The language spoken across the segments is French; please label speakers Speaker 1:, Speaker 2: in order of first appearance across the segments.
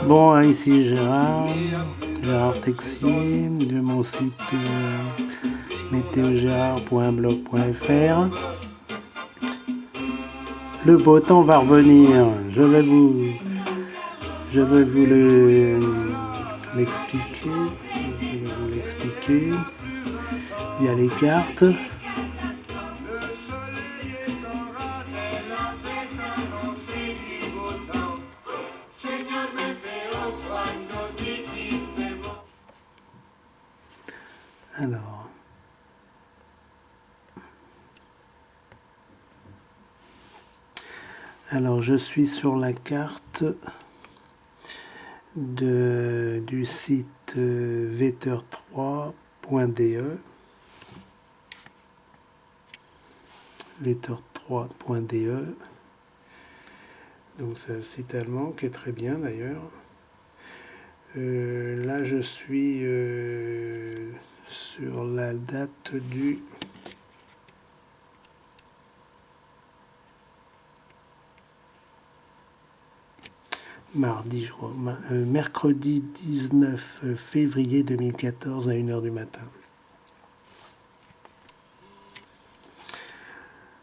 Speaker 1: Bon, ici Gérard, Gérard Texier, de mon site météogérard.blog.fr. Le beau temps va revenir, je vais vous l'expliquer via les cartes. Alors je suis sur la carte du site vetter3.de. vetter3.de. Donc c'est un site allemand qui est très bien d'ailleurs. Là je suis sur la date du mardi, je crois, mercredi 19 février 2014 à 1h du matin.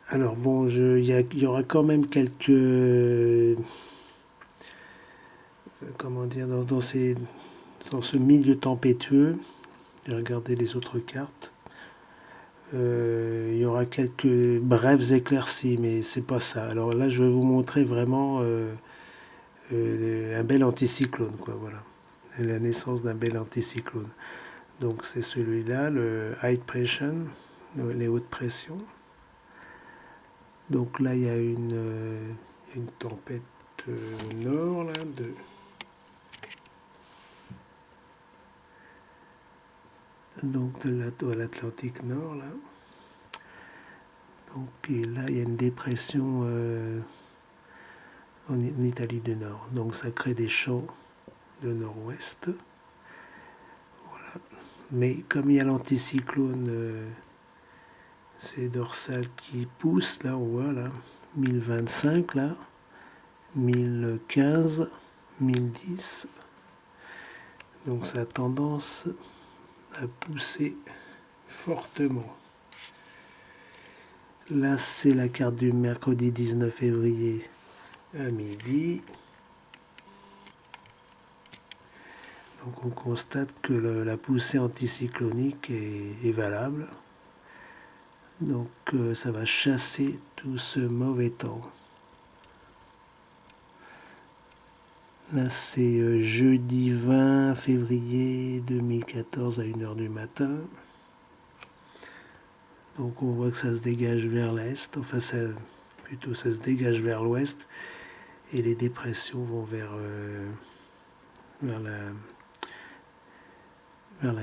Speaker 1: Alors bon, il y aura quand même quelques... Comment dire, dans ce milieu tempétueux, regardez les autres cartes, il y aura quelques brèves éclaircies, mais c'est pas ça. Alors là, je vais vous montrer vraiment un bel anticyclone, quoi, voilà. La naissance d'un bel anticyclone. Donc c'est celui-là, le high pressure, les hautes pressions. Donc là, il y a une tempête nord, là, donc de l'Atlantique Nord, là. Donc et là, il y a une dépression en Italie du Nord. Donc ça crée des champs de nord-ouest. Voilà. Mais comme il y a l'anticyclone, c'est dorsal qui pousse, là, on voit, là, 1025, là, 1015, 1010. Donc ça a tendance à pousser fortement. Là, c'est la carte du mercredi 19 février à midi. Donc on constate que la poussée anticyclonique est valable. Donc ça va chasser tout ce mauvais temps. Là, c'est jeudi 20 février 2014 à 1h du matin. Donc on voit que ça se dégage vers l'est, enfin plutôt ça se dégage vers l'ouest, et les dépressions vont vers la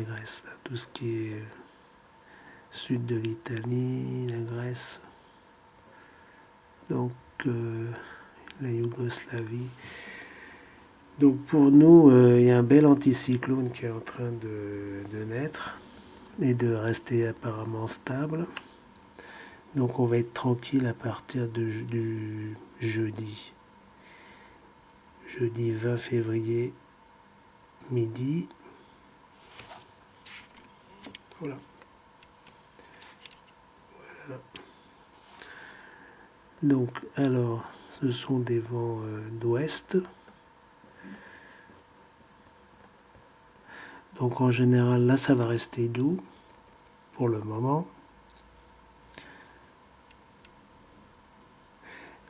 Speaker 1: Grèce, là. Tout ce qui est sud de l'Italie, la Grèce, donc la Yougoslavie. Donc pour nous, il y a un bel anticyclone qui est en train de naître et de rester apparemment stable. Donc on va être tranquille à partir du jeudi 20 février midi. Voilà. Donc alors ce sont des vents d'ouest. Donc en général là ça va rester doux pour le moment.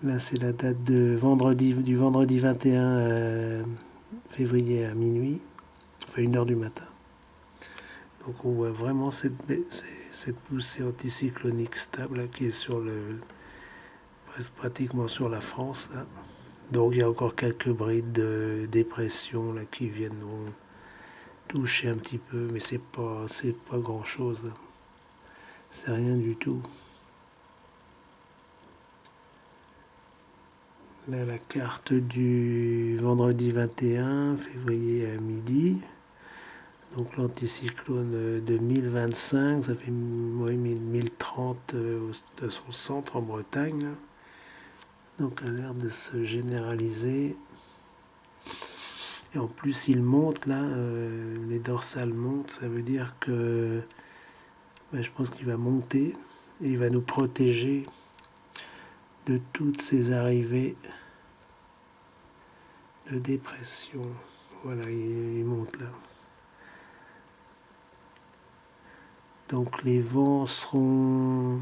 Speaker 1: Là, c'est la date du vendredi 21 février à minuit, enfin 1h du matin. Donc on voit vraiment cette poussée anticyclonique stable là, qui est sur pratiquement sur la France. Là. Donc il y a encore quelques brides de dépression là, qui viennent toucher un petit peu, mais c'est pas grand chose. Là. C'est rien du tout. Là, la carte du vendredi 21 février à midi. Donc l'anticyclone de 1025, ça fait 1030 à son centre en Bretagne. Là. Donc a l'air de se généraliser. Et en plus, il monte là, les dorsales montent, ça veut dire que je pense qu'il va monter et il va nous protéger de toutes ces arrivées de dépression. Voilà, il monte là. Donc les vents seront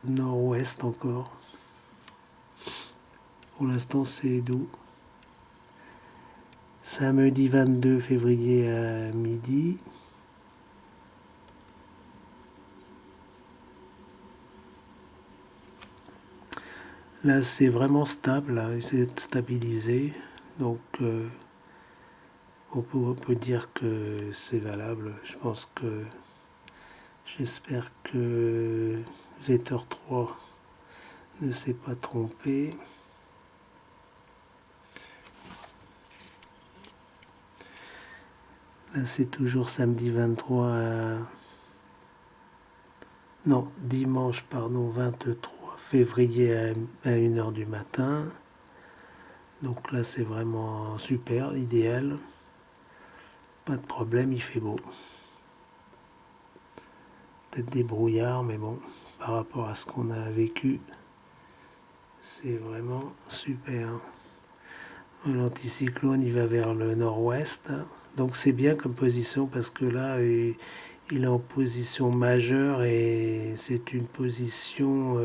Speaker 1: nord-ouest encore. Pour l'instant, c'est doux. Samedi 22 février à midi. Là, c'est vraiment stable, là, c'est stabilisé. Donc, on peut dire que c'est valable. Je pense que j'espère que Vector 3 ne s'est pas trompé. Là, c'est toujours samedi 23 à... Non, dimanche, pardon, 23 février à 1h du matin. Donc là, c'est vraiment super, idéal. Pas de problème, il fait beau. Peut-être des brouillards, mais bon, par rapport à ce qu'on a vécu, c'est vraiment super. L'anticyclone, il va vers le nord-ouest. Donc c'est bien comme position parce que là, il est en position majeure et c'est une position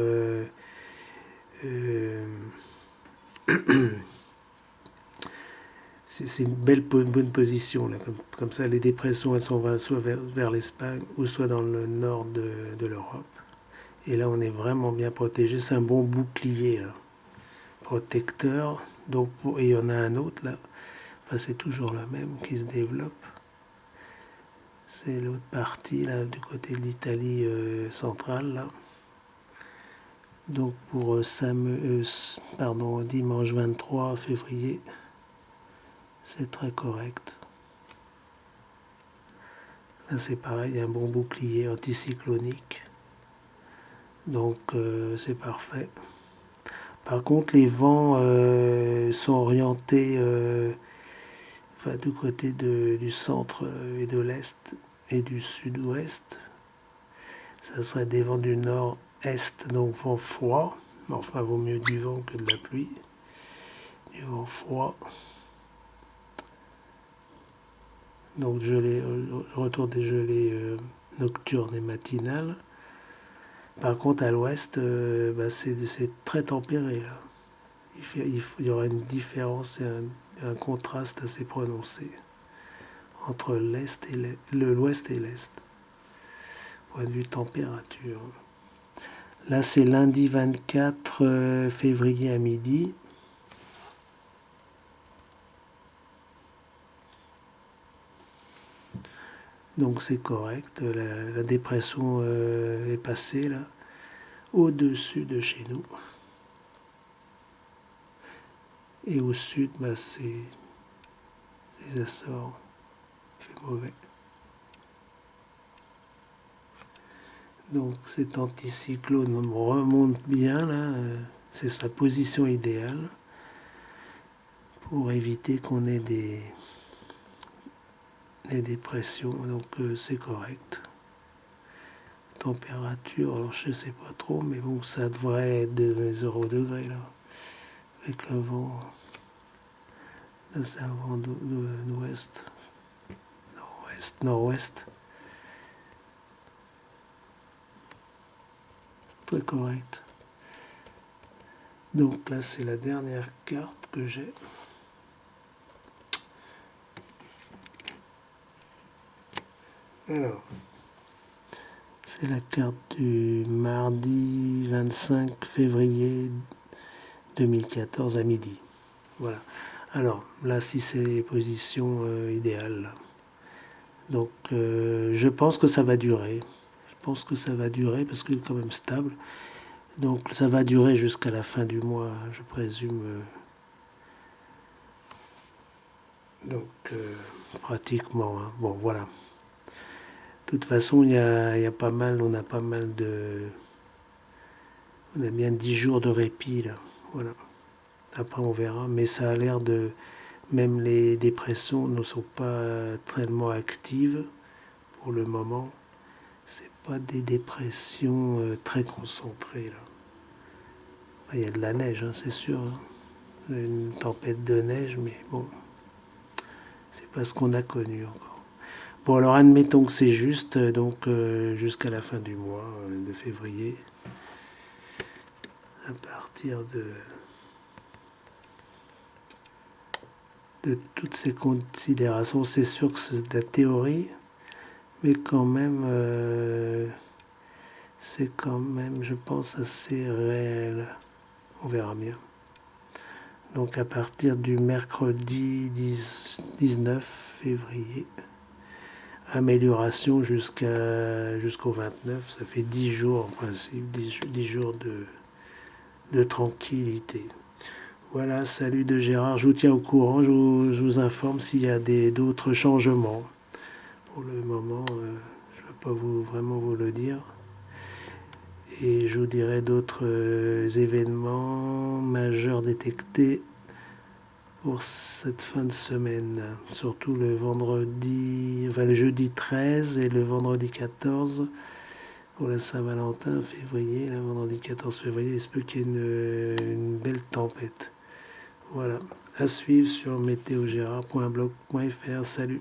Speaker 1: c'est une bonne position là. Comme ça, les dépressions elles sont soit vers l'Espagne ou soit dans le nord de l'Europe. Et là, on est vraiment bien protégé. C'est un bon bouclier là, protecteur. Donc, et il y en a un autre là. Enfin, c'est toujours la même qui se développe. C'est l'autre partie là, du côté de l'Italie centrale là. Donc pour dimanche 23 février, c'est très correct. Là c'est pareil, il y a un bon bouclier anticyclonique. Donc c'est parfait. Par contre, les vents sont orientés du côté du centre et de l'est et du sud-ouest. Ça serait des vents du nord-est, donc vent froid. Enfin, vaut mieux du vent que de la pluie. Du vent froid. Donc retour des gelées nocturnes et matinales. Par contre, à l'ouest, c'est très tempéré là. Il y aura une différence et un contraste assez prononcé entre l'ouest et l'est, point de vue température. Là, c'est lundi 24 février à midi. Donc c'est correct, la dépression est passée là, au-dessus de chez nous. Et au sud, c'est les Açores, il fait mauvais. Donc cet anticyclone remonte bien là, c'est sa position idéale pour éviter qu'on ait des dépressions, donc c'est correct. Température, alors je sais pas trop, mais bon, ça devrait être de 0 degrés là, avec un vent, là c'est un vent d'ouest, nord-ouest, très correct. Donc là c'est la dernière carte que j'ai. Alors, c'est la carte du mardi 25 février 2014 à midi. Voilà. Alors, là, si c'est les positions idéales. Donc, je pense que ça va durer. Je pense que ça va durer parce qu'il est quand même stable. Donc, ça va durer jusqu'à la fin du mois, je présume. Donc, pratiquement. Hein. Bon, voilà. De toute façon, il y a pas mal, on a pas mal de... On a bien 10 jours de répit, là. Voilà. Après, on verra. Mais ça a l'air de... Même les dépressions ne sont pas tellement actives pour le moment. C'est pas des dépressions très concentrées, là. Il y a de la neige, hein, c'est sûr. Hein. Une tempête de neige, mais bon, c'est pas ce qu'on a connu encore. Bon, alors admettons que c'est juste, donc jusqu'à la fin du mois de février, à partir de toutes ces considérations, c'est sûr que c'est de la théorie, mais quand même, c'est quand même, je pense, assez réel. On verra bien. Donc à partir du mercredi 19 février, amélioration jusqu'au 29, ça fait 10 jours en principe, 10 jours de tranquillité. Voilà, salut de Gérard, je vous tiens au courant, je vous informe s'il y a d'autres changements. Pour le moment, je ne peux pas vraiment vous le dire. Et je vous dirai d'autres événements majeurs détectés pour cette fin de semaine. Surtout le vendredi, enfin le jeudi 13 et le vendredi 14 pour la Saint-Valentin, février. Le vendredi 14 février, il se peut qu'il y ait une belle tempête. Voilà. À suivre sur météogérard.blog.fr. Salut.